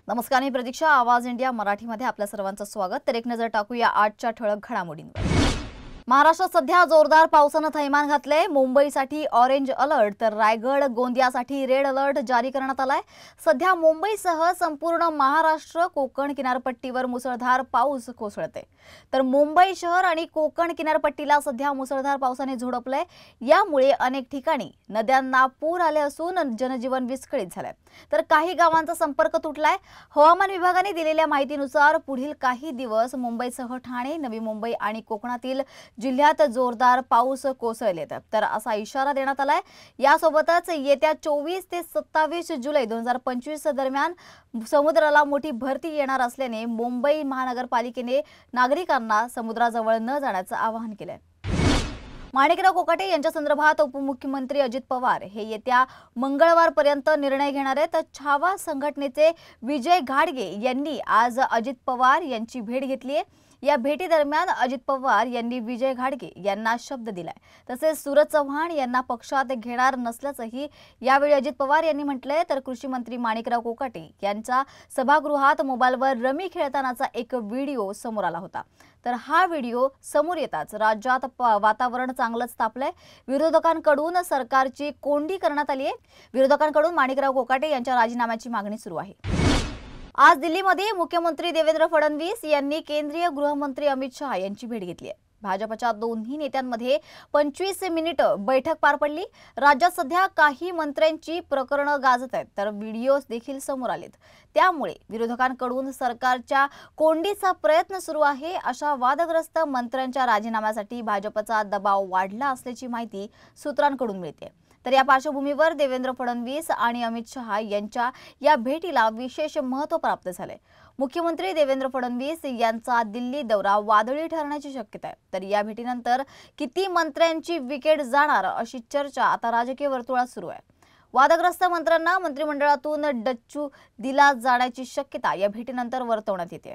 नमस्कार, मी प्रतीक्षा. आवाज इंडिया मराठीमध्ये आपल्या सर्वांचं स्वागत. तर एक नजर टाकूया आजच्या ठळक घडामोडींवर. महाराष्ट्रात सध्या जोरदार पावसानं थैमान घातले. मुंबईसाठी ऑरेंज अलर्ट तर रायगड गोंदियासाठी रेड अलर्ट जारी करण्यात आलाय. सध्या मुंबईसह संपूर्ण महाराष्ट्र कोकण किनारपट्टीवर मुसळधार पाऊस कोसळते. तर मुंबई शहर आणि कोकण किनारपट्टीला सध्या मुसळधार पावसाने झोडपलंय. यामुळे अनेक ठिकाणी नद्यांना पूर आले असून जनजीवन विस्कळीत झालंय. तर काही गावांचा संपर्क तुटलाय. हवामान विभागाने दिलेल्या माहितीनुसार पुढील काही दिवस मुंबईसह ठाणे, नवी मुंबई आणि कोकणातील जिल्ह्यात जोरदार पाऊस कोसळेल तर असा इशारा देण्यात आलाय. यासोबतच येत्या 24 ते 27 जुलै 2025 दरम्यान समुद्राला मोठी भरती येणार असल्याने मुंबई महानगरपालिकेने नागरिकांना समुद्राजवळ न जाण्याचं आवाहन केलंय. माणिकराव कोकाटे यांच्या संदर्भात उपमुख्यमंत्री अजित पवार हे येत्या मंगळवारपर्यंत निर्णय घेणार आहेत. छावा संघटनेचे विजय घाडगे यांनी आज अजित पवार यांची भेट घेतली आहे. या भेटीदरम्यान अजित पवार यांनी विजय घाडगे यांना शब्द दिलाय. तसेच सूरज चव्हाण यांना पक्षात घेणार नसल्याचंही यावेळी अजित पवार यांनी म्हटलंय. तर कृषी मंत्री माणिकराव कोकाटे यांचा सभागृहात मोबाईलवर रमी खेळतानाचा एक व्हिडिओ समोर आला होता. तर हा व्हिडिओ समोर येताच राज्यात वातावरण चांगलंच तापलंय. विरोधकांकडून सरकारची कोंडी करण्यात आली आहे. विरोधकांकडून माणिकराव कोकाटे यांच्या राजीनाम्याची मागणी सुरू आहे. आज दिल्लीमध्ये मुख्यमंत्री देवेंद्र फडणवीस यांनी केंद्रीय गृहमंत्री अमित शहा यांची भेट घेतली आहे. भाजपच्या दोन्ही नेत्यांमध्ये 25 मिनिटं बैठक पार पडली. राज्यात सध्या काही मंत्र्यांची प्रकरणं गाजत आहेत तर व्हिडिओज देखील समोर आलेत. त्यामुळे विरोधकांकडून सरकारच्या कोंडीचा प्रयत्न सुरू आहे. अशा वादग्रस्त मंत्र्यांच्या राजीनाम्यासाठी भाजपचा दबाव वाढला असल्याची माहिती सूत्रांकडून मिळते. तर या पार्श्वभूमीवर देवेंद्र फडणवीस आणि अमित शहा यांच्या या भेटीला विशेष महत्त्व प्राप्त झाले. मुख्यमंत्री देवेंद्र फडणवीस यांचा दिल्ली दौरा वादळी ठरण्याची शक्यता आहे. तर या भेटीनंतर किती मंत्र्यांची विकेट जाणार अशी चर्चा आता राजकीय वर्तुळात सुरू आहे. वादग्रस्त मंत्र्यांना मंत्रिमंडळातून डच्चू दिला जाण्याची शक्यता या भेटीनंतर वर्तवण्यात येते.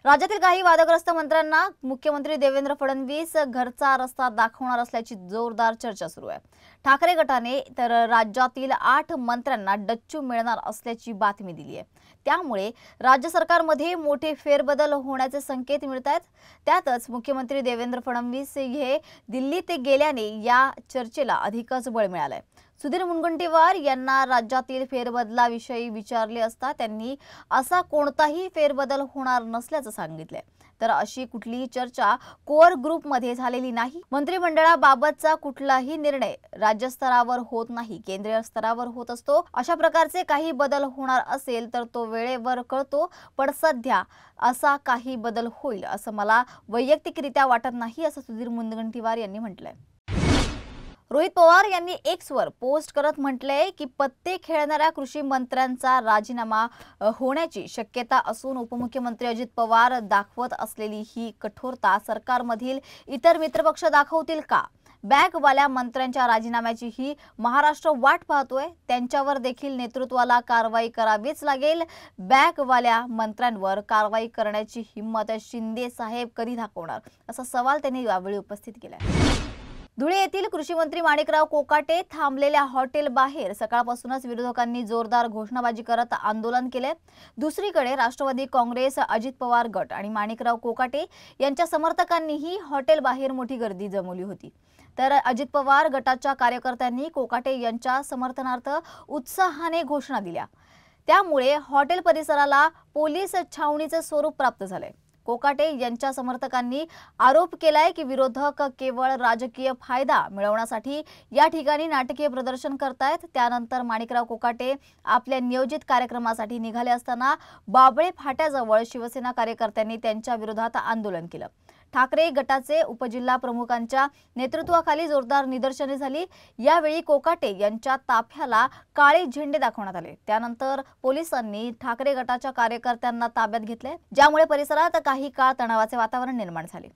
राज्यातील काही वादग्रस्त मंत्र्यांना मुख्यमंत्री देवेंद्र फडणवीस घरचा रस्ता दाखवणार असल्याची जोरदार चर्चा सुरू आहे. ठाकरे गटाने तर राज्यातील 8 मंत्र्यांना डच्चू मिळणार असल्याची बातमी दिली आहे. त्यामुळे राज्य सरकारमध्ये मोठे फेरबदल होण्याचे संकेत मिळत आहेत. त्यातच मुख्यमंत्री देवेंद्र फडणवीस हे दिल्लीत गेल्याने या चर्चेला अधिकच बळ मिळालंय. सुधीर मुनगंटीवार यांना राज्यातील फेरबदलाविषयी विचारले असता त्यांनी असा कोणताही फेरबदल होणार नसल्याचं सांगितलंय. तर अशी कुठलीही चर्चा कोर ग्रुपमध्ये झालेली नाही. मंत्रिमंडळाबाबतचा कुठलाही निर्णय राज्यस्तरावर होत नाही, केंद्रीय स्तरावर होत असतो. अशा प्रकारचे काही बदल होणार असेल तर तो वेळेवर कळतो. पण सध्या असा काही बदल होईल असं मला वैयक्तिकरित्या वाटत नाही, असं सुधीर मुनगंटीवार यांनी म्हटलंय. रोहित पवार यांनी एक्सवर पोस्ट करत म्हटलंय की पत्ते खेळणाऱ्या कृषी मंत्र्यांचा राजीनामा होण्याची शक्यता असून उपमुख्यमंत्री अजित पवार दाखवत असलेली ही कठोरता सरकारमधील इतर मित्रपक्ष दाखवतील का? बॅगवाल्या मंत्र्यांच्या राजीनाम्याची ही महाराष्ट्र वाट पाहतोय. त्यांच्यावर देखील नेतृत्वाला कारवाई करावीच लागेल. बॅगवाल्या मंत्र्यांवर कारवाई करण्याची हिंमत शिंदे साहेब कधी दाखवणार असा सवाल त्यांनी यावेळी उपस्थित केलाय. धुळे येथील कृषी मंत्री माणिकराव कोकाटे थांबलेल्या हॉटेल बाहेर सकाळपासूनच विरोधकांनी जोरदार घोषणाबाजी करत आंदोलन केले. दुसरीकडे राष्ट्रवादी काँग्रेस, अजित पवार गट आणि माणिकराव कोकाटे यांच्या समर्थकांनीही हॉटेल बाहेर मोठी गर्दी जमवली होती. तर अजित पवार गटाच्या कार्यकर्त्यांनी कोकाटे यांच्या समर्थनार्थ उत्साहाने घोषणा दिल्या. त्यामुळे हॉटेल परिसराला पोलीस छावणीचे स्वरूप प्राप्त झाले. कोकाटे यांच्या समर्थकांनी आरोप केलाय की विरोधक केवळ राजकीय फायदा मिळवण्यासाठी या ठिकाणी नाटकीय प्रदर्शन करतायत. त्यानंतर माणिकराव कोकाटे आपल्या नियोजित कार्यक्रमासाठी निघाले असताना बाबळे फाट्याजवळ शिवसेना कार्यकर्त्यांनी त्यांच्या विरोधात आंदोलन केलं. ठाकरे गटाचे उपजिल्हा प्रमुखांच्या नेतृत्वाखाली जोरदार निदर्शने झाली. यावेळी कोकाटे यांच्या ताफ्याला काळे झेंडे दाखवण्यात आले. त्यानंतर पोलिसांनी ठाकरे गटाच्या कार्यकर्त्यांना ताब्यात घेतले, ज्यामुळे परिसरात काही काळ तणावाचे वातावरण निर्माण झाले.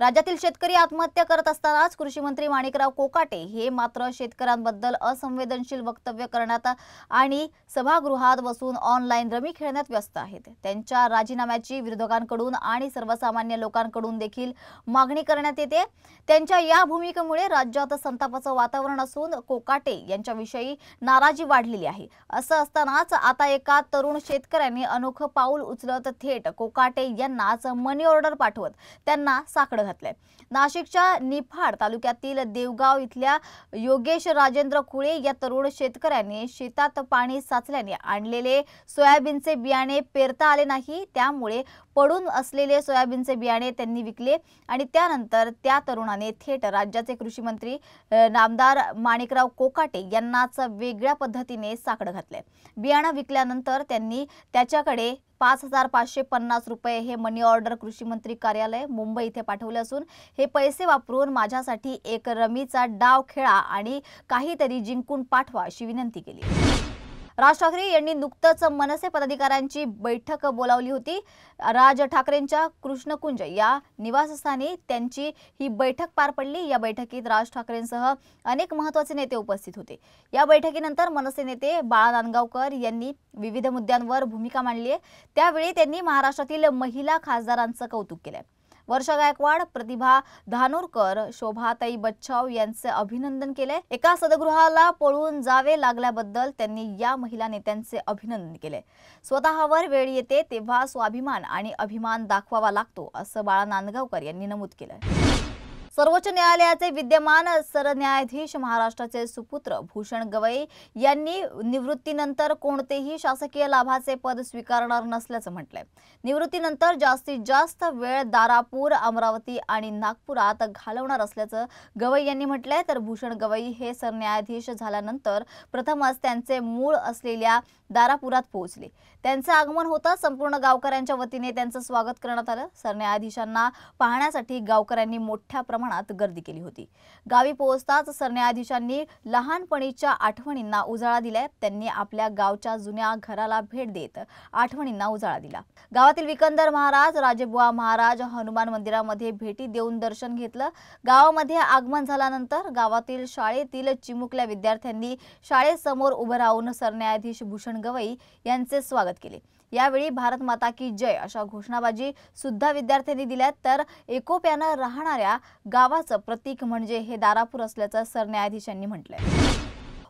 राज्यातील शेतकरी आत्महत्या करत असतानाच कृषी मंत्री माणिकराव कोकाटे हे मात्र शेतकऱ्यांबद्दल असंवेदनशील वक्तव्य करण्यात आणि सभागृहात बसून ऑनलाईन रमी खेळण्यात व्यस्त आहेत। त्यांच्या राजीनाम्याची विरोधकांकडून आणि सर्वसामान्य लोकांकडून देखील मागणी करण्यात येते। त्यांच्या या भूमिकेमुळे राज्यात संतापाचं वातावरण असून कोकाटे यांच्याविषयी नाराजी वाढलेली आहे। असं असतानाच आता एका तरुण शेतकऱ्यांनी अनोखं पाऊल उचलत थेट कोकाटे यांनाच मनी ऑर्डर पाठवत त्यांना साकडं घातलंय। नाशिकच्या निफाड तालुक्यातील देवगाव इथल्या योगेश राजेंद्र कुळे या तरुण शेतकऱ्यांनी शेतात पाणी साचल्याने आणलेले सोयाबीनचे बियाणे पेरता आले नाही, त्यामुळे पडून असलेले सोयाबीनचे बियाणे त्यांनी विकले आणि त्यानंतर त्या तरुणाने थेट राज्याचे कृषी मंत्री नामदार माणिकराव कोकाटे यांनाच वेगळ्या पद्धतीने साकडं घातले। बियाणे विकल्यानंतर त्यांनी त्याच्याकडे 5,550 रुपये हे मनी ऑर्डर कृषी मंत्री कार्यालय मुंबई इथे पाठवले असून हे पैसे वापरून माझ्यासाठी एक रमीचा डाव खेळा आणि काहीतरी जिंकून पाठवा अशी विनंती केली। राज ठाकरे यांनी नुकतंच मनसे पदाधिकाऱ्यांची बैठक बोलावली होती। राज ठाकरेंच्या कृष्णकुंज या निवासस्थानी त्यांची ही बैठक पार पडली। या बैठकीत राज ठाकरेंसह अनेक महत्त्वाचे नेते उपस्थित होते। या बैठकीनंतर मनसे नेते बाळा नांदगावकर यांनी विविध मुद्द्यांवर भूमिका मांडली आहे। त्यावेळी त्यांनी महाराष्ट्रातील महिला खासदारांचं कौतुक केलं। वर्षा गायकवाड, प्रतिभा धानोरकर, शोभाताई बच्छाव यांचे अभिनंदन केले। एका सदगृहाला पळून जावे लागल्याबद्दल त्यांनी या महिला नेत्यांचे अभिनंदन केले। स्वतःवर वेळ येते तेव्हा स्वाभिमान आणि अभिमान दाखवावा लागतो असं बाळा नांदगावकर यांनी नमूद केलं। सर्वोच्च न्यायालयाचे विद्यमान सरन्यायाधीश महाराष्ट्राचे सुपुत्र भूषण गवई यांनी निवृत्तीनंतर कोणतेही शासकीय लाभाचे पद स्वीकारणार नसल्याचं म्हटलंय। निवृत्तीनंतर जास्तीत जास्त वेळ दारापूर, अमरावती आणि नागपुरात घालवणार असल्याचं गवई यांनी म्हटलंय। तर भूषण गवई हे सरन्यायाधीश झाल्यानंतर प्रथमच त्यांचे मूळ असलेल्या दारापुरात पोहोचले। त्यांचे आगमन होता संपूर्ण गावकऱ्यांच्या वतीने त्यांचं स्वागत करण्यात आलं। सरन्यायाधीशांना पाहण्यासाठी गावकऱ्यांनी मोठ्या प्रमाणात गर्दी केली होती। गावी पोहोचताच सरन्यायाधीशांनी लहानपणीच्या आठवणींना उजाळा दिलाय। त्यांनी आपल्या गावच्या जुन्या घराला भेट देत आठवणींना उजाळा दिला। गावातील विकंदर महाराज, राजेबुवा महाराज, हनुमान मंदिरामध्ये भेटी देऊन दर्शन घेतलं। गावामध्ये आगमन झाल्यानंतर गावातील शाळेतील चिमुकल्या विद्यार्थ्यांनी शाळेसमोर उभं राहून सरन्यायाधीश भूषण गवई यांचे स्वागत केले। यावेळी भारत माता की जय अशा घोषणाबाजी सुद्धा विद्यार्थ्यांनी दिल्या। तर एकोप्यानं राहणाऱ्या गावाचं प्रतीक म्हणजे हे दारापूर असल्याचं सरन्यायाधीशांनी म्हटलंय।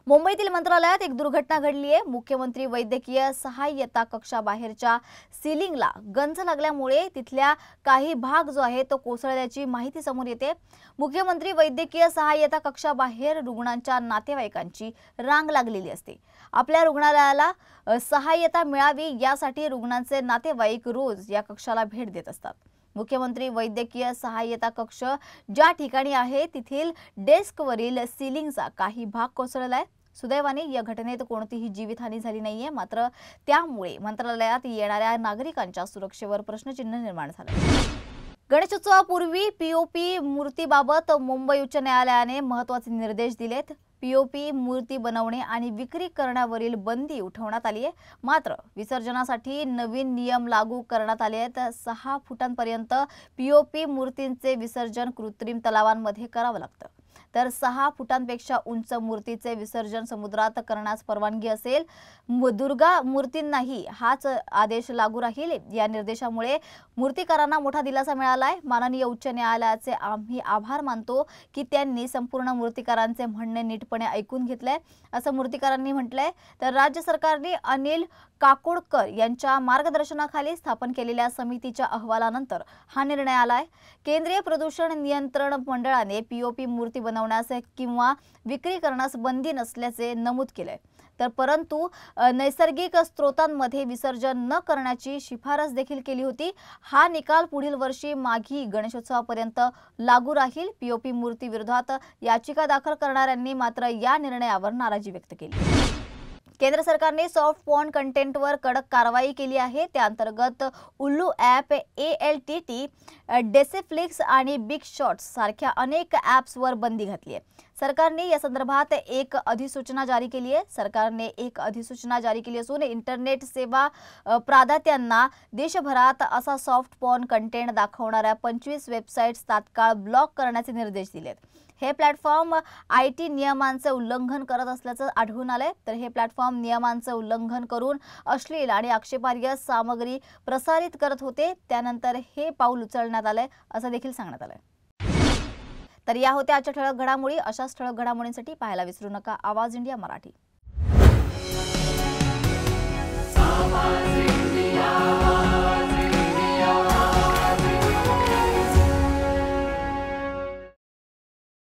मुंबईतील मंत्रालयात एक दुर्घटना घडली आहे। मुख्यमंत्री वैद्यकीय सहाय्यता कक्षाबाहेरच्या सिलिंगला गंज लागल्यामुळे तिथल्या काही भाग जो आहे तो कोसळल्याची माहिती समोर येते। मुख्यमंत्री वैद्यकीय सहाय्यता कक्षाबाहेर रुग्णांच्या नातेवाईकांची रांग लागलेली असते। आपल्या रुग्णालयाला सहाय्यता मिळावी यासाठी रुग्णांचे नातेवाईक रोज या कक्षाला भेट देत असतात। मुख्यमंत्री वैद्यकीय सहाय्यता कक्ष ज्या ठिकाणी आहे तिथील डेस्कवरील सिलिंगचा काही भाग कोसळला आहे। सुदैवाने या घटनेत कोणतीही जीवितहानी झाली नाहीये, मात्र त्यामुळे मंत्रालयात येणाऱ्या नागरिकांच्या सुरक्षेवर प्रश्नचिन्ह निर्माण झालं। गणेशोत्सवापूर्वी पीओपी मूर्तीबाबत मुंबई उच्च न्यायालयाने महत्त्वाचे निर्देश दिलेत। पीओपी मूर्ती बनवणे आणि विक्री करण्यावरील बंदी उठवण्यात आली आहे। मात्र विसर्जनासाठी नवीन नियम लागू करण्यात आले आहेत। 6 फुटांपर्यंत पीओपी मूर्तींचे विसर्जन कृत्रिम तलावांमध्ये करावं लागतं, तर 6 फुटांपेक्षा उंच मूर्तीचे विसर्जन समुद्रात करण्यास परवानगी असेल। दुर्गा मूर्तींनाही हाच आदेश लागू राहील। या निर्देशामुळे मूर्तिकारांना मोठा दिलासा मिळालाय। माननीय उच्च न्यायालयाचे आम्ही आभार मानतो की त्यांनी संपूर्ण मूर्तिकारांचे म्हणणे नीटपणे ऐकून घेतलंय असं मूर्तिकारांनी म्हटलंय। तर राज्य सरकारने अनिल काकोडकर यांच्या मार्गदर्शनाखाली स्थापन केलेल्या समितीच्या अहवालानंतर हा निर्णय आलाय। केंद्रीय प्रदूषण नियंत्रण मंडळाने पीओपी मूर्ती बनवण्यास किंवा विक्री करण्यास बंदी नसल्याचे नमूद केले, तर परंतु नैसर्गिक स्रोतांमध्ये विसर्जन न करण्याची शिफारस देखील केली होती। हा निकाल पुढील वर्षी माघी गणेशोत्सवापर्यंत लागू राहील। पीओपी मूर्ती विरोधात याचिका दाखल करणाऱ्यांनी मात्र या निर्णयावर नाराजी व्यक्त केली। केंद्र सरकारने सॉफ्ट पॉर्न कंटेंटवर कडक कारवाई केली आहे। त्याअंतर्गत उल्लू ॲप, ALTT, डेसेफ्लिक्स आणि बिग शॉट्स सारख्या अनेक ॲप्सवर बंदी घातली आहे। सरकारने या संदर्भात एक अधिसूचना जारी केली आहे. सरकारने एक अधिसूचना जारी केली असून इंटरनेट सेवा प्रदात्यांना देशभरात असा सॉफ्ट पॉर्न कंटेंट दाखवणाऱ्या 25 वेबसाईट्स तात्काळ ब्लॉक करण्याचे निर्देश दिलेत. हे प्लॅटफॉर्म IT नियमांचे उल्लंघन करत असल्याचं आढळून आलंय. तर हे प्लॅटफॉर्म नियमांचे उल्लंघन करून अश्लील आणि आक्षेपार्ह सामग्री प्रसारित करत होते. त्यानंतर हे पाऊल उचलण्यात आलंय असं देखील सांगण्यात आलंय. तर या होत्या आजच्या ठळक घडामोडी. अशाच ठळक घडामोडींसाठी पाहायला विसरू नका आवाज इंडिया मराठी.